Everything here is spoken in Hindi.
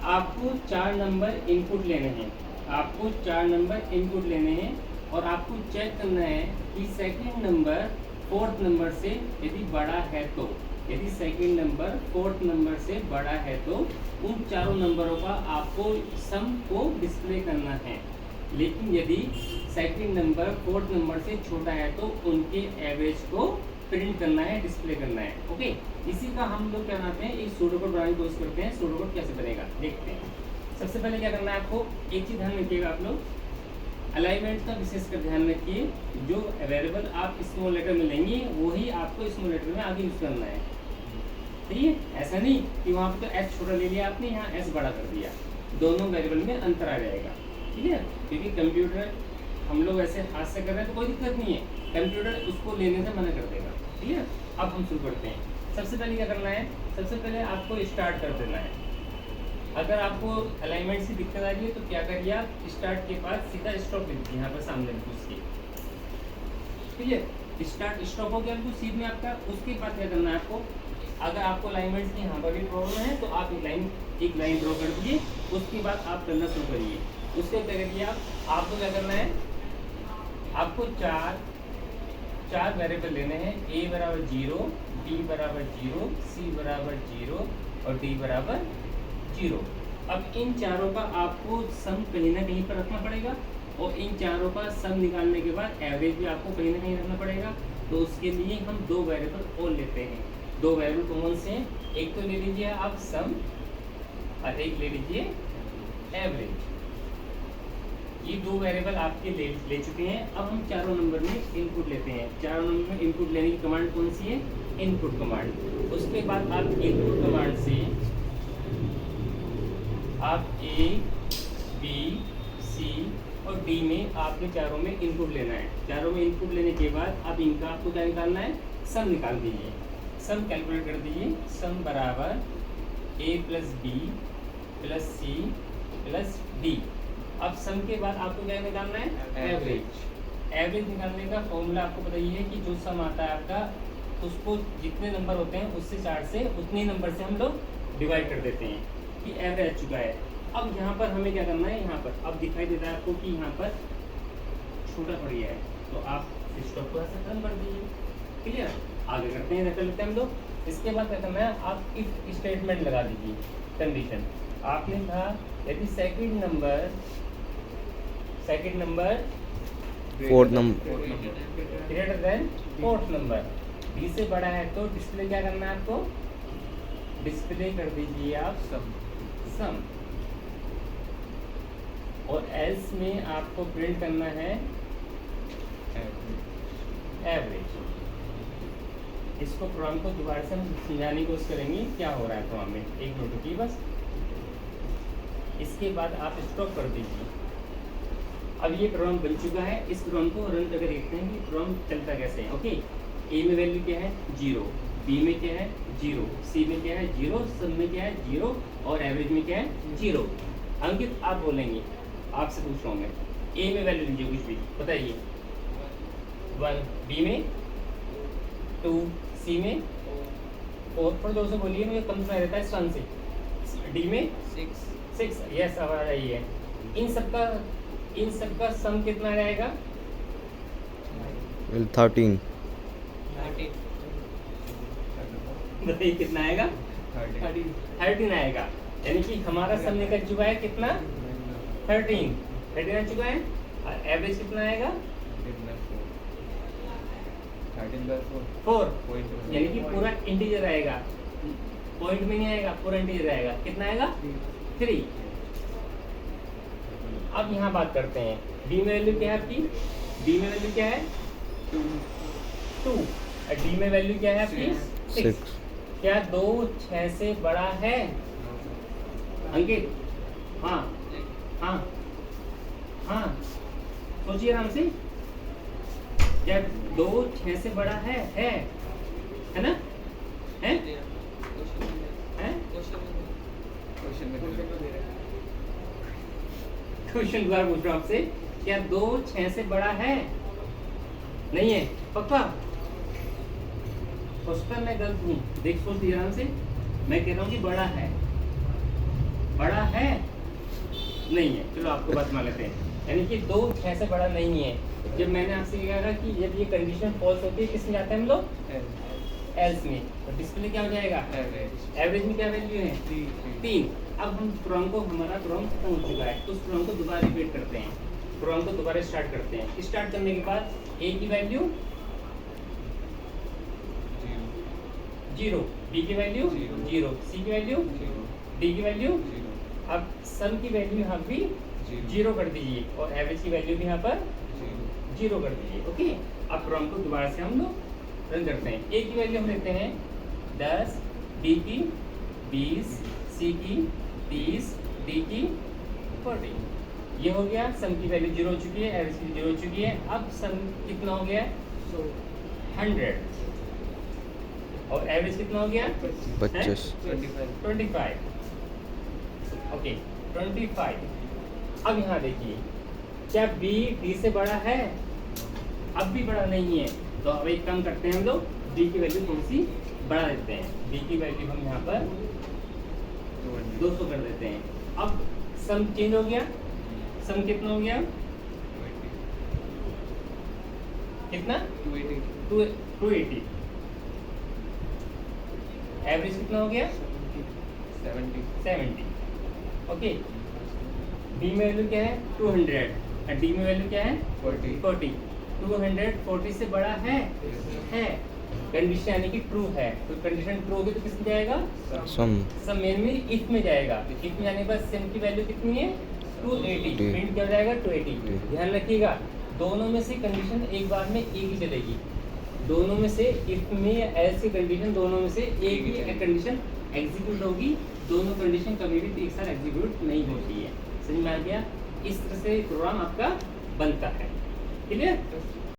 आपको 4 नंबर इनपुट लेने हैं, आपको 4 नंबर इनपुट लेने हैं और आपको चेक करना है कि सेकंड नंबर फोर्थ नंबर से यदि बड़ा है तो, यदि सेकंड नंबर फोर्थ नंबर से बड़ा है तो उन चारों नंबरों का आपको सम को डिस्प्ले करना है। लेकिन यदि सेकंड नंबर फोर्थ नंबर से छोटा है तो उनके एवरेज को प्रिंट करना है, डिस्प्ले करना है। ओके, इसी का हम लोग क्या बनाते हैं, एक सूडो कोड बनाने की कोशिश करते हैं। सूडो कोड कैसे बनेगा देखते हैं। सबसे पहले क्या करना है आपको, एक चीज़ ध्यान रखिएगा आप लोग, अलाइनमेंट का विशेषकर ध्यान रखिए। जो वेरिएबल आप स्मॉल लेटर में लेंगे वही आपको स्मॉल लेटर में आगे यूज़ करना है। ठीक है, ऐसा नहीं कि वहाँ पर तो एस छोटा ले लिया आपने, यहाँ एस बड़ा कर दिया, दोनों वेरिएबल में अंतर आ जाएगा। ठीक है, क्योंकि कंप्यूटर हम लोग ऐसे हाथ से कर रहे हैं तो कोई दिक्कत नहीं है, कंप्यूटर उसको लेने से मना कर देगा। ठीक है, अब हम शुरू करते हैं। सबसे पहले क्या करना है, सबसे पहले आपको स्टार्ट कर देना है। अगर आपको अलाइनमेंट से दिक्कत आ रही है तो क्या करिए, आप स्टार्ट के बाद सीधा स्टॉप लिख दीजिए यहाँ पर सामने उसकी। ठीक है, स्टार्ट स्टॉप हो गया बिल्कुल सीध में आपका। उसके बाद क्या करना है आपको, अगर आपको अलाइनमेंट्स की यहाँ पर भी प्रॉब्लम है तो आप एक लाइन ड्रॉ कर दीजिए। उसके बाद आप करना शुरू करिए। उसके क्या करिए, आपको क्या करना है, आपको चार वेरिएबल लेने हैं। a बराबर 0, b बराबर 0, c बराबर 0 और d बराबर 0। अब इन चारों का आपको सम कहीं ना कहीं पर रखना पड़ेगा और इन चारों का सम निकालने के बाद एवरेज भी आपको कहीं ना कहीं रखना पड़ेगा। तो उसके लिए हम दो वेरिएबल और लेते हैं। दो वेरिएबल कौन से हैं, एक तो ले लीजिए आप सम और एक ले लीजिए एवरेज। ये दो वेरिएबल आपके ले चुके हैं। अब हम चारों नंबर में इनपुट लेते हैं। चारों नंबर में इनपुट लेने की कमांड कौन सी है, इनपुट कमांड। उसके बाद आप इनपुट कमांड से आप ए, बी, सी और डी में आपके चारों में इनपुट लेना है। चारों में इनपुट लेने के बाद अब इनका आपको क्या निकालना है, सम निकाल दीजिए। सम कैलकुलेट कर दीजिए। सम बराबर A plus B plus C plus D. अब सम के बाद आपको क्या निकालना है, एवरेज। एवरेज निकालने का फॉर्मूला आपको पता ही है कि जो सम आता है आपका, उसको जितने नंबर होते हैं उससे 4 से उतने नंबर से हम लोग डिवाइड कर देते हैं कि एवरेज आ चुका है। अब यहाँ पर हमें क्या करना है, यहाँ पर अब दिखाई देता है आपको कि यहाँ पर छोटा पड़ गया है, तो आप स्टॉप को ऐसा खत्म कर दीजिए। क्लियर, आगे करते हैं, कर लेते हैं हम लोग। इसके बाद क्या करना है, आप इफ स्टेटमेंट लगा दीजिए। कंडीशन आपने कहा यदि second number fourth number greater than fourth number, B से बड़ा है तो डिस्प्ले क्या करना है आपको, डिस्प्ले कर दीजिए आप सम। और एल्स में आपको प्रिंट करना है एवरेज। इसको प्रोग्राम को दोबारा से हम समझाने की कोशिश करेंगे क्या हो रहा है प्रोग्राम में, एक मिनट रुकिए बस। इसके बाद आप स्टॉप कर दीजिए। अब ये प्रोग्राम बन चुका है। इस प्रोग्राम को रन करके देखते हैं कि प्रोग्राम चलता कैसे है। ओके, ए में वैल्यू क्या है 0, बी में क्या है 0, सी में क्या है 0, सम में क्या है 0 और एवरेज में क्या है 0। अंकित आप बोलेंगे, आपसे पूछ रहा हूँ मैं, ए में वैल्यू लीजिए कुछ भी बताइए, 1, बी में 2, सी में 4, थोड़ा जोर से बोलिए, मुझे कम सुनाई देता है सन से, डी में 6। यस, अब आ रही है। इन सबका सम कितना रहेगा, 13। बताइए कितना आएगा, 13 आएगा। यानी कि हमारा सम निकल चुका है कितना, 13 आ चुका है। और एवरेज कितना आएगा 4, यानी कि पूरा इंटीजर आएगा, पॉइंट में नहीं आएगा, पूरा इंटीजर आएगा। कितना आएगा 3। अब यहाँ बात करते हैं, बी में वैल्यू क्या है आपकी, बी में वैल्यू क्या है 2 और डी में वैल्यू क्या है आपकी 6। क्या 2 6 से बड़ा है अंकित? हाँ हाँ हाँ, सोचिए आराम से। क्या 2 6 से बड़ा है ना, है? क्वेश्चन दोबारा पूछ रहा हूँ आपसे, क्या 2 6 से बड़ा है? नहीं है, पक्का? क्वेश्चन मैं गलत हूँ, देख सोच आराम से। मैं कह रहा हूँ कि बड़ा है। बड़ा है नहीं है, चलो आपको बात मान लेते हैं, यानी कि 2 6 से बड़ा नहीं है। जब मैंने आपसे ये कहा कि जब ये कंडीशन फॉल्स होती है किस में जाते हैं हम लोग एल्स में, तो डिस्प्ले क्या हो जाएगा एवरेज में क्या वैल्यू है 3। अब हम प्रोग्राम को हमारा प्रोग्राम खत्म हो चुका है तो उस प्रोग्राम को दोबारा रिपीट करते हैं, प्रोग्राम को दोबारा स्टार्ट करते हैं। स्टार्ट करने के बाद ए की वैल्यू 0, बी की वैल्यू 0, सी की वैल्यू डी की वैल्यू, अब सम की वैल्यू यहाँ भी 0 कर दीजिए और एवरेज की वैल्यू भी यहाँ पर 0 कर दीजिए। ओके, अब प्रोग्राम को दोबारा से हम लोग रन करते हैं। ए की वैल्यू हम लेते हैं 10, बी की 20, सी की 30, डी की 40। ये हो गया, सम की वैल्यू 0 हो चुकी है, एवरेज की 0 हो चुकी है। अब सम कितना हो गया 100 और एवरेज कितना हो गया 25 25। ओके 25। अब यहाँ देखिए क्या बी डी से बड़ा है, अब भी बड़ा नहीं है, तो अब एक काम करते हैं हम लोग डी की वैल्यू थोड़ी सी बढ़ा देते हैं। डी की वैल्यू हम यहाँ पर 200 कर देते हैं। अब सम चेंज हो गया, सम कितना हो गया कितना 280। एवरेज कितना हो गया 70। ओके, बी में वैल्यू क्या है 200 और डी में वैल्यू क्या है 40। 240 से बड़ा है कंडीशन यानी कि ट्रू है, तो कंडीशन ट्रू होगी तो किस में जाएगा सम मेन में इफ में जाएगा। इफ में जाने के बाद सम की वैल्यू कितनी है 280, प्रिंट क्या हो जाएगा 280। ध्यान रखिएगा दोनों में से कंडीशन एक बार में एक ही चलेगी, दोनों में से इफ में या एल्स की कंडीशन दोनों में से एक ही कंडीशन एग्जीक्यूट होगी, दोनों कंडीशन कभी भी एक साथ एग्जीक्यूट नहीं होती है। समझ में आ गया? इस तरह से प्रोग्राम आपका बनता है। क्लियर?